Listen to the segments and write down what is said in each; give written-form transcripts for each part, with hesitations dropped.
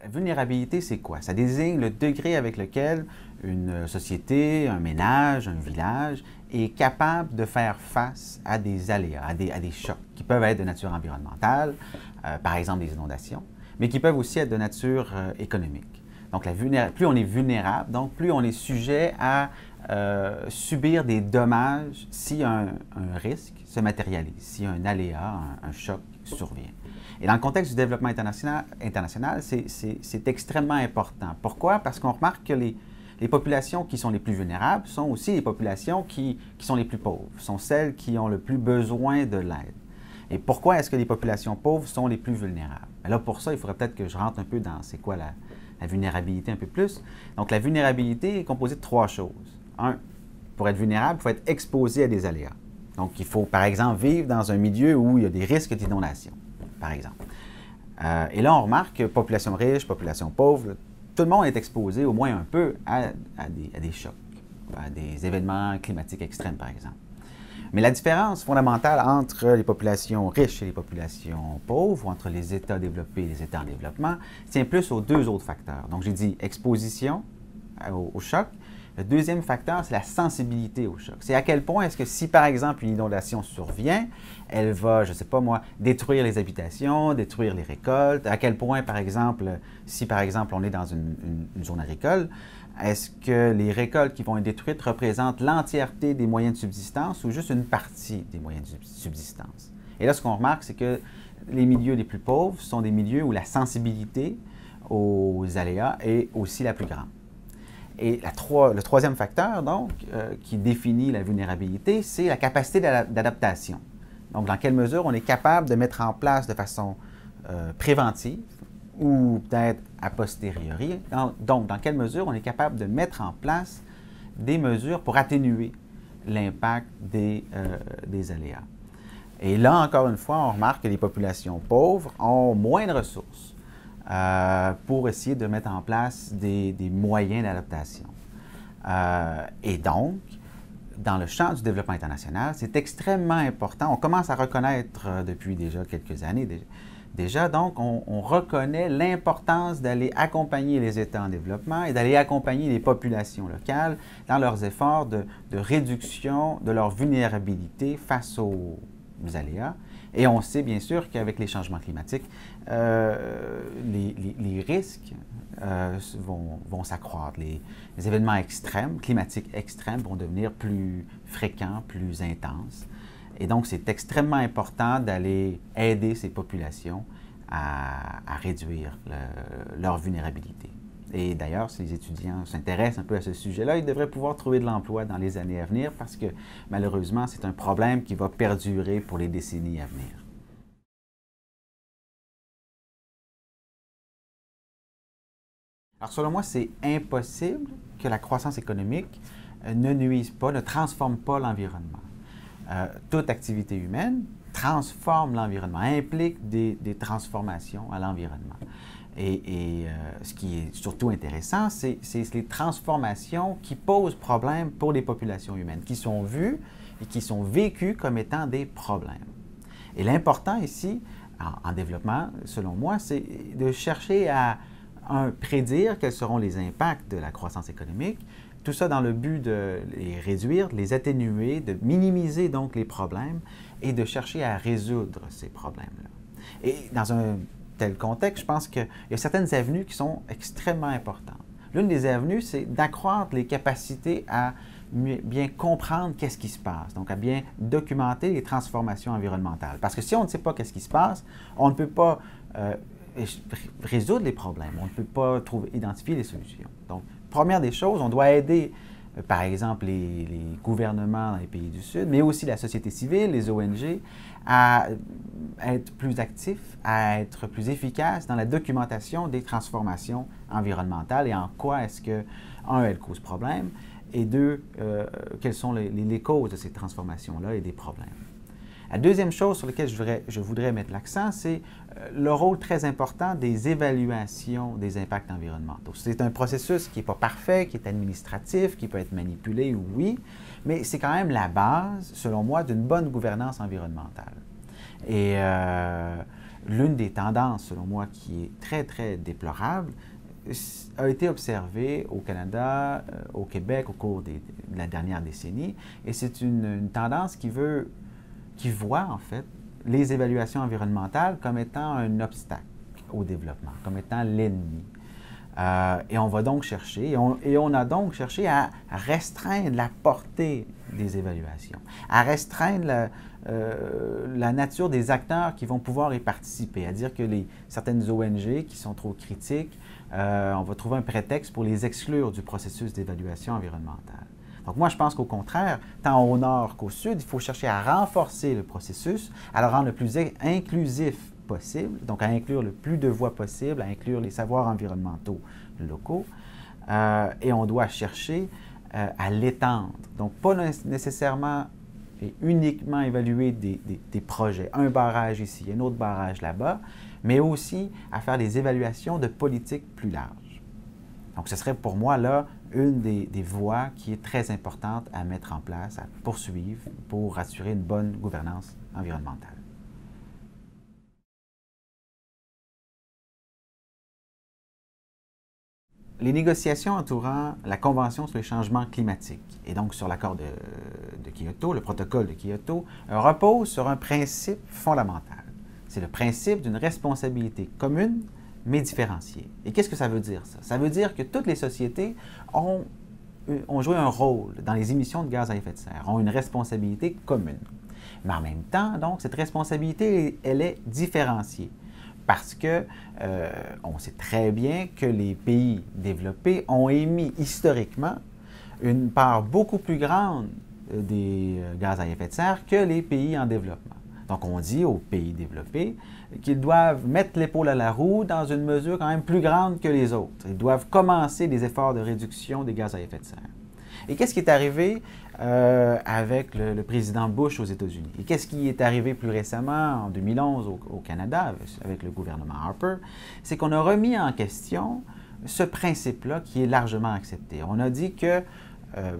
Vulnérabilité, c'est quoi? Ça désigne le degré avec lequel une société, un ménage, un village est capable de faire face à des aléas, à des chocs qui peuvent être de nature environnementale, par exemple des inondations, mais qui peuvent aussi être de nature économique. Donc, plus on est vulnérable, donc plus on est sujet à subir des dommages si un risque se matérialise, si un aléa, un choc survient. Et dans le contexte du développement international, c'est extrêmement important. Pourquoi? Parce qu'on remarque que les populations qui sont les plus vulnérables sont aussi les populations qui sont les plus pauvres, sont celles qui ont le plus besoin de l'aide. Et pourquoi est-ce que les populations pauvres sont les plus vulnérables? Là, pour ça, il faudrait peut-être que je rentre un peu dans c'est quoi la vulnérabilité un peu plus. Donc, la vulnérabilité est composée de 3 choses. 1, pour être vulnérable, il faut être exposé à des aléas. Donc, il faut, par exemple, vivre dans un milieu où il y a des risques d'inondation, par exemple. Et là, on remarque que population riche, population pauvre, tout le monde est exposé au moins un peu à des chocs, à des événements climatiques extrêmes, par exemple. Mais la différence fondamentale entre les populations riches et les populations pauvres, ou entre les États développés et les États en développement, tient plus aux 2 autres facteurs. Donc, j'ai dit exposition au choc. Le deuxième facteur, c'est la sensibilité au choc. C'est à quel point est-ce que si, par exemple, une inondation survient, elle va, je ne sais pas moi, détruire les habitations, détruire les récoltes. À quel point, par exemple, si, par exemple, on est dans une zone agricole, est-ce que les récoltes qui vont être détruites représentent l'entièreté des moyens de subsistance ou juste une partie des moyens de subsistance? Et là, ce qu'on remarque, c'est que les milieux les plus pauvres sont des milieux où la sensibilité aux aléas est aussi la plus grande. Et le troisième facteur, donc, qui définit la vulnérabilité, c'est la capacité d'adaptation. Donc, dans quelle mesure on est capable de mettre en place de façon préventive ou peut-être a posteriori, donc dans quelle mesure on est capable de mettre en place des mesures pour atténuer l'impact des aléas. Et là, encore une fois, on remarque que les populations pauvres ont moins de ressources pour essayer de mettre en place des moyens d'adaptation. Et donc, dans le champ du développement international, c'est extrêmement important. On commence à reconnaître depuis déjà quelques années, donc on reconnaît l'importance d'aller accompagner les États en développement et d'aller accompagner les populations locales dans leurs efforts de réduction de leur vulnérabilité face aux aléas. Et on sait bien sûr qu'avec les changements climatiques, les risques vont s'accroître. Les événements extrêmes, climatiques extrêmes, vont devenir plus fréquents, plus intenses. Et donc, c'est extrêmement important d'aller aider ces populations à réduire leur vulnérabilité. Et d'ailleurs, si les étudiants s'intéressent un peu à ce sujet-là, ils devraient pouvoir trouver de l'emploi dans les années à venir parce que malheureusement, c'est un problème qui va perdurer pour les décennies à venir. Alors, selon moi, c'est impossible que la croissance économique ne nuise pas, ne transforme pas l'environnement. Toute activité humaine transforme l'environnement, implique des transformations à l'environnement. Et ce qui est surtout intéressant, c'est les transformations qui posent problème pour les populations humaines, qui sont vues et qui sont vécues comme étant des problèmes. Et l'important ici, en développement, selon moi, c'est de chercher à prédire quels seront les impacts de la croissance économique, tout ça dans le but de les réduire, de les atténuer, de minimiser donc les problèmes et de chercher à résoudre ces problèmes-là. Et dans un tel contexte, je pense qu'il y a certaines avenues qui sont extrêmement importantes. L'une des avenues, c'est d'accroître les capacités à bien comprendre qu'est-ce qui se passe, donc à bien documenter les transformations environnementales. Parce que si on ne sait pas qu'est-ce qui se passe, on ne peut pas résoudre les problèmes, on ne peut pas identifier les solutions. Donc, première des choses, on doit aider, par exemple, les gouvernements dans les pays du Sud, mais aussi la société civile, les ONG, à être plus actifs, à être plus efficaces dans la documentation des transformations environnementales et en quoi est-ce que, un, elles causent problème, et deux, quelles sont les causes de ces transformations-là et des problèmes. La deuxième chose sur laquelle je voudrais mettre l'accent, c'est le rôle très important des évaluations des impacts environnementaux. C'est un processus qui n'est pas parfait, qui est administratif, qui peut être manipulé, oui, mais c'est quand même la base, selon moi, d'une bonne gouvernance environnementale. Et l'une des tendances, selon moi, qui est très, très déplorable, a été observée au Canada, au Québec, au cours de la dernière décennie, et c'est une tendance qui voit, en fait, les évaluations environnementales comme étant un obstacle au développement, comme étant l'ennemi. Et on va donc chercher, et on a donc cherché à restreindre la portée des évaluations, à restreindre la nature des acteurs qui vont pouvoir y participer, à dire que certaines ONG qui sont trop critiques, on va trouver un prétexte pour les exclure du processus d'évaluation environnementale. Donc moi, je pense qu'au contraire, tant au nord qu'au sud, il faut chercher à renforcer le processus, à le rendre le plus inclusif possible, donc à inclure le plus de voix possible, à inclure les savoirs environnementaux locaux, et on doit chercher à l'étendre. Donc pas nécessairement et uniquement évaluer des projets, un barrage ici, un autre barrage là-bas, mais aussi à faire des évaluations de politiques plus larges. Donc ce serait pour moi là une des voies qui est très importante à mettre en place, à poursuivre pour assurer une bonne gouvernance environnementale. Les négociations entourant la Convention sur les changements climatiques et donc sur l'accord de Kyoto, le protocole de Kyoto, reposent sur un principe fondamental. C'est le principe d'une responsabilité commune mais différenciée. Et qu'est-ce que ça veut dire, ça? Ça veut dire que toutes les sociétés ont joué un rôle dans les émissions de gaz à effet de serre, ont une responsabilité commune. Mais en même temps, donc, cette responsabilité, elle est différenciée. Parce que on sait très bien que les pays développés ont émis historiquement une part beaucoup plus grande des gaz à effet de serre que les pays en développement. Donc on dit aux pays développés qu'ils doivent mettre l'épaule à la roue dans une mesure quand même plus grande que les autres. Ils doivent commencer des efforts de réduction des gaz à effet de serre. Et qu'est-ce qui est arrivé avec le président Bush aux États-Unis? Et qu'est-ce qui est arrivé plus récemment, en 2011, au Canada, avec le gouvernement Harper? C'est qu'on a remis en question ce principe-là qui est largement accepté. On a dit que,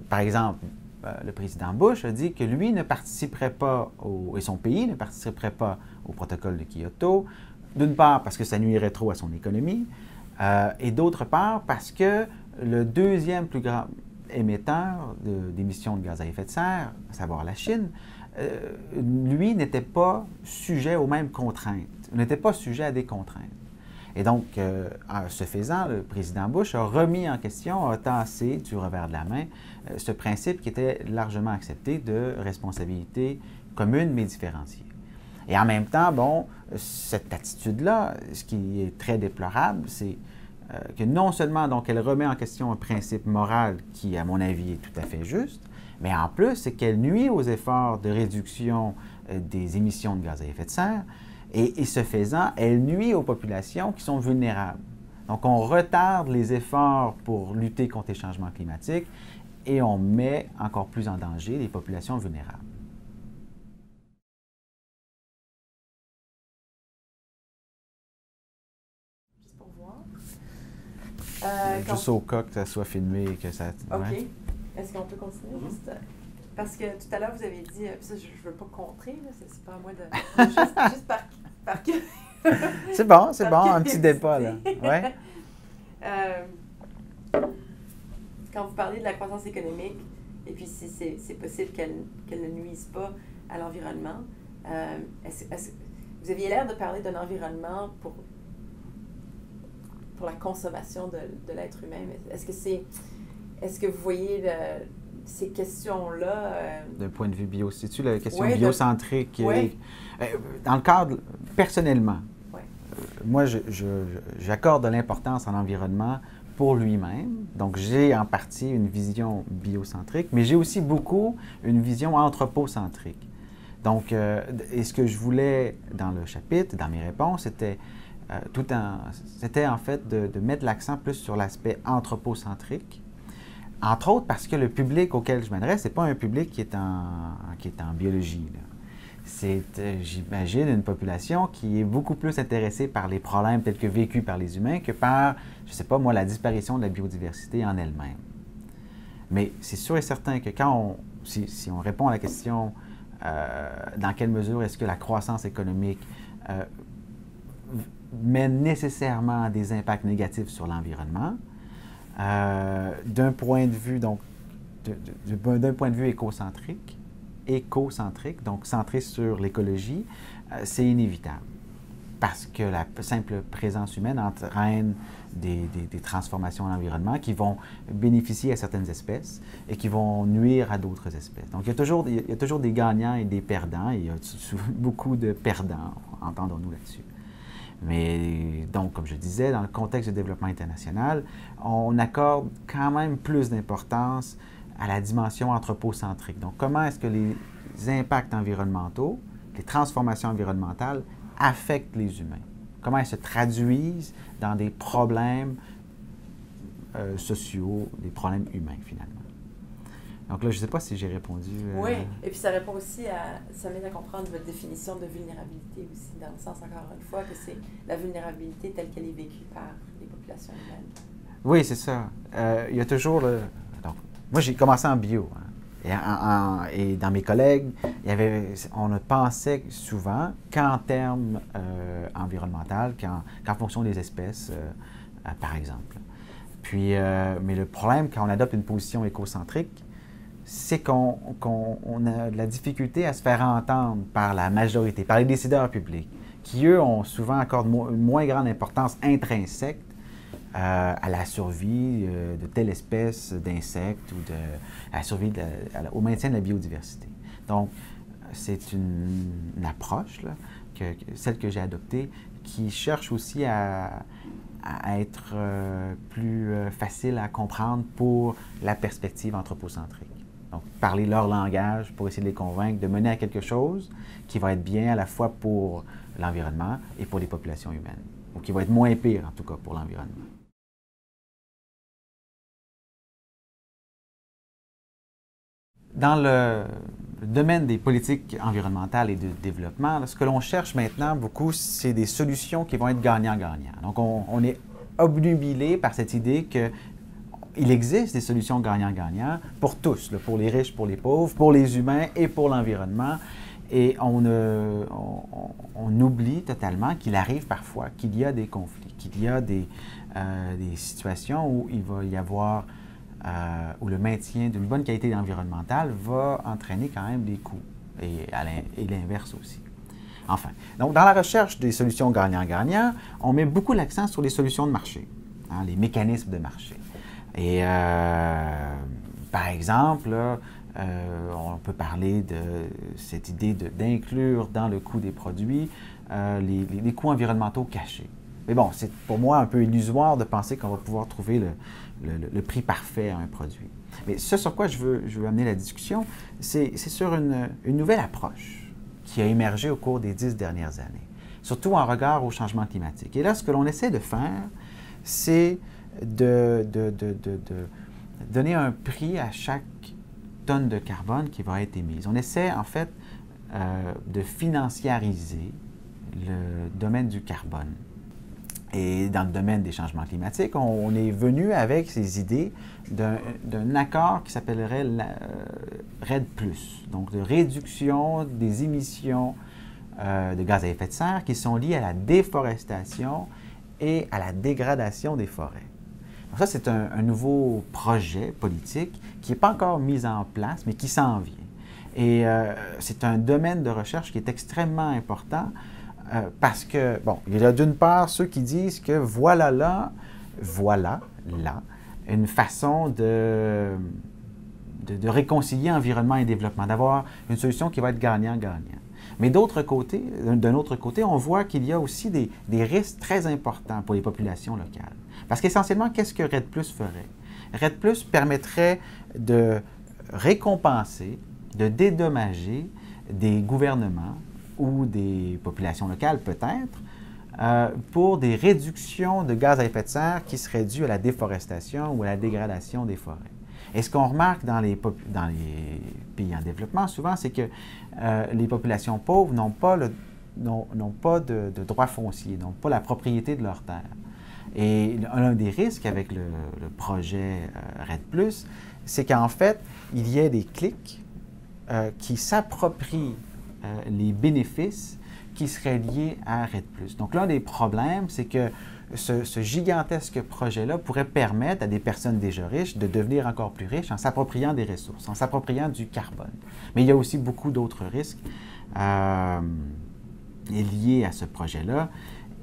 par exemple, le président Bush a dit que lui ne participerait pas, et son pays ne participerait pas au protocole de Kyoto, d'une part parce que ça nuirait trop à son économie, et d'autre part parce que le deuxième plus grand émetteur d'émissions de gaz à effet de serre, à savoir la Chine, lui n'était pas sujet aux mêmes contraintes, n'était pas sujet à des contraintes. Et donc, ce faisant, le président Bush a remis en question, a tassé du revers de la main ce principe qui était largement accepté de responsabilité commune mais différenciée. Et en même temps, bon, cette attitude-là, ce qui est très déplorable, c'est que non seulement donc elle remet en question un principe moral qui, à mon avis, est tout à fait juste, mais en plus, c'est qu'elle nuit aux efforts de réduction des émissions de gaz à effet de serre, et ce faisant, elle nuit aux populations qui sont vulnérables. Donc, on retarde les efforts pour lutter contre les changements climatiques et on met encore plus en danger les populations vulnérables. Juste pour voir. Juste au cas que ça soit filmé et que ça... OK. Ouais. Est-ce qu'on peut continuer? Juste, parce que tout à l'heure, vous avez dit, ça, je ne veux pas contrer, c'est pas à moi de... juste par C'est bon, un petit débat, là. Ouais. Quand vous parlez de la croissance économique, et puis si c'est possible qu'elle ne nuise pas à l'environnement, vous aviez l'air de parler d'un environnement pour la consommation de l'être humain. Est-ce que vous voyez ces questions-là... D'un point de vue bio, c'est-tu la question ouais, biocentrique? Ouais. Dans le cadre, personnellement, ouais. Moi, j'accorde de l'importance à l'environnement pour lui-même. Donc, j'ai en partie une vision biocentrique, mais j'ai aussi beaucoup une vision anthropocentrique. Donc, et ce que je voulais dans le chapitre, dans mes réponses, c'était en fait de mettre l'accent plus sur l'aspect anthropocentrique. Entre autres parce que le public auquel je m'adresse, ce n'est pas un public qui est en biologie. C'est, j'imagine, une population qui est beaucoup plus intéressée par les problèmes tels que vécus par les humains que par, je ne sais pas moi, la disparition de la biodiversité en elle-même. Mais c'est sûr et certain que si on répond à la question dans quelle mesure est-ce que la croissance économique mène nécessairement à des impacts négatifs sur l'environnement. D'un point de vue, donc, d'un point de vue écocentrique, donc centré sur l'écologie, c'est inévitable. Parce que la simple présence humaine entraîne des transformations dans l'environnement qui vont bénéficier à certaines espèces et qui vont nuire à d'autres espèces. Donc, il y a toujours des gagnants et des perdants, et il y a beaucoup de perdants, entendons-nous là-dessus. Mais donc, comme je disais, dans le contexte du développement international, on accorde quand même plus d'importance à la dimension anthropocentrique. Donc, comment est-ce que les impacts environnementaux, les transformations environnementales affectent les humains? Comment elles se traduisent dans des problèmes sociaux, des problèmes humains, finalement. Donc là, je ne sais pas si j'ai répondu. Oui, et puis ça répond aussi ça m'aide à comprendre votre définition de vulnérabilité aussi, dans le sens, encore une fois, que c'est la vulnérabilité telle qu'elle est vécue par les populations humaines. Oui, c'est ça. Il y a toujours donc, moi, j'ai commencé en bio. Hein. Et dans mes collègues, on ne pensait souvent qu'en termes environnementaux, qu'en fonction des espèces, par exemple. Puis, mais le problème, quand on adopte une position écocentrique, c'est qu'on a de la difficulté à se faire entendre par la majorité, par les décideurs publics, qui, eux, ont souvent encore une moins grande importance intrinsèque à la survie de telle espèce d'insectes ou à la survie, au maintien de la biodiversité. Donc, c'est une approche, là, celle que j'ai adoptée, qui cherche aussi à être plus facile à comprendre pour la perspective anthropocentrique. Donc, parler leur langage pour essayer de les convaincre de mener à quelque chose qui va être bien à la fois pour l'environnement et pour les populations humaines, ou qui va être moins pire, en tout cas, pour l'environnement. Dans le domaine des politiques environnementales et de développement, là, ce que l'on cherche maintenant beaucoup, c'est des solutions qui vont être gagnant-gagnant. Donc, on est obnubilé par cette idée qu'il existe des solutions gagnant-gagnant pour tous, là, pour les riches, pour les pauvres, pour les humains et pour l'environnement. Et on oublie totalement qu'il arrive parfois qu'il y a des conflits, qu'il y a des situations où il va y avoir où le maintien d'une bonne qualité environnementale va entraîner quand même des coûts, et l'inverse aussi. Enfin, donc dans la recherche des solutions gagnant-gagnant, on met beaucoup l'accent sur les solutions de marché, hein, les mécanismes de marché. Et par exemple, là, on peut parler de cette idée d'inclure dans le coût des produits les coûts environnementaux cachés. Mais bon, c'est pour moi un peu illusoire de penser qu'on va pouvoir trouver le prix parfait à un produit. Mais ce sur quoi je veux amener la discussion, c'est sur une nouvelle approche qui a émergé au cours des 10 dernières années, surtout en regard au changement climatique. Et là, ce que l'on essaie de faire, c'est de donner un prix à chaque tonne de carbone qui va être émise. On essaie, en fait, de financiariser le domaine du carbone. Et dans le domaine des changements climatiques, on est venu avec ces idées d'un accord qui s'appellerait REDD+, donc de réduction des émissions de gaz à effet de serre qui sont liées à la déforestation et à la dégradation des forêts. Donc ça, c'est un nouveau projet politique qui n'est pas encore mis en place, mais qui s'en vient. Et c'est un domaine de recherche qui est extrêmement important parce que, bon, il y a d'une part ceux qui disent que voilà là, une façon de réconcilier environnement et développement, d'avoir une solution qui va être gagnant-gagnant. Mais d'un autre côté, on voit qu'il y a aussi des risques très importants pour les populations locales. Parce qu'essentiellement, qu'est-ce que REDD+ ferait? REDD+ permettrait de récompenser, de dédommager des gouvernements ou des populations locales peut-être, pour des réductions de gaz à effet de serre qui seraient dues à la déforestation ou à la dégradation des forêts. Et ce qu'on remarque dans les pays en développement, souvent, c'est que les populations pauvres n'ont pas de droit foncier, n'ont pas la propriété de leurs terres. Et l'un des risques avec le projet REDD+, c'est qu'en fait, il y ait des clics qui s'approprient les bénéfices qui seraient liés à REDD+. Donc l'un des problèmes, c'est que ce gigantesque projet-là pourrait permettre à des personnes déjà riches de devenir encore plus riches en s'appropriant des ressources, en s'appropriant du carbone. Mais il y a aussi beaucoup d'autres risques liés à ce projet-là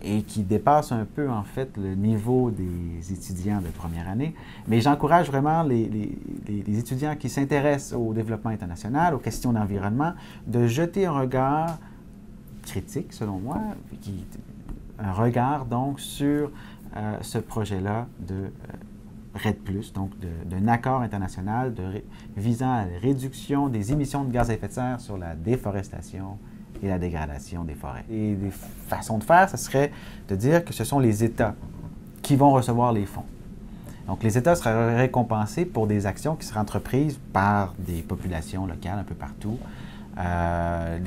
et qui dépassent un peu, en fait, le niveau des étudiants de première année. Mais j'encourage vraiment les étudiants qui s'intéressent au développement international, aux questions d'environnement, de jeter un regard critique, selon moi, un regard donc sur ce projet-là de REDD+, donc d'un accord international visant à la réduction des émissions de gaz à effet de serre sur la déforestation et la dégradation des forêts. Et des façons de faire, ce serait de dire que ce sont les États qui vont recevoir les fonds. Donc les États seraient récompensés pour des actions qui seraient entreprises par des populations locales un peu partout, à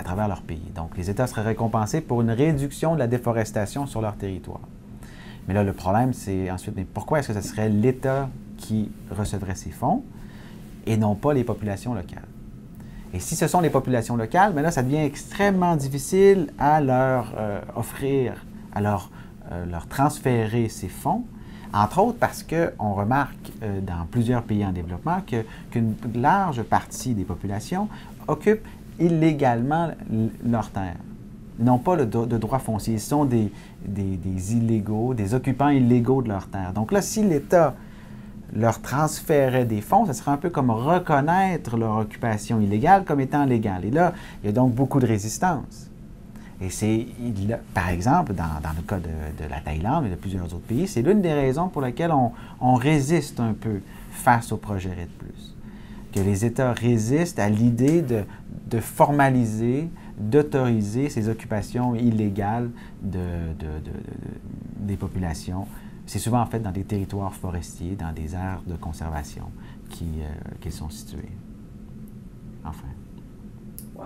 travers leur pays. Donc, les États seraient récompensés pour une réduction de la déforestation sur leur territoire. Mais là, le problème, c'est ensuite, mais pourquoi est-ce que ce serait l'État qui recevrait ces fonds et non pas les populations locales? Et si ce sont les populations locales, bien là, ça devient extrêmement difficile à leur offrir, à leur transférer ces fonds, entre autres parce qu'on remarque dans plusieurs pays en développement qu'une large partie des populations occupent illégalement leurs terres. Ils n'ont pas de droit foncier. Ils sont des illégaux, des occupants illégaux de leurs terres. Donc là, si l'État leur transférait des fonds, ce serait un peu comme reconnaître leur occupation illégale comme étant légale. Et là, il y a donc beaucoup de résistance. Et c'est, par exemple, dans le cas de la Thaïlande et de plusieurs autres pays, c'est l'une des raisons pour lesquelles on résiste un peu face au projet REDD+. Que les États résistent à l'idée de formaliser, d'autoriser ces occupations illégales des populations. C'est souvent en fait dans des territoires forestiers, dans des aires de conservation qu'ils sont situés. Enfin. Wow.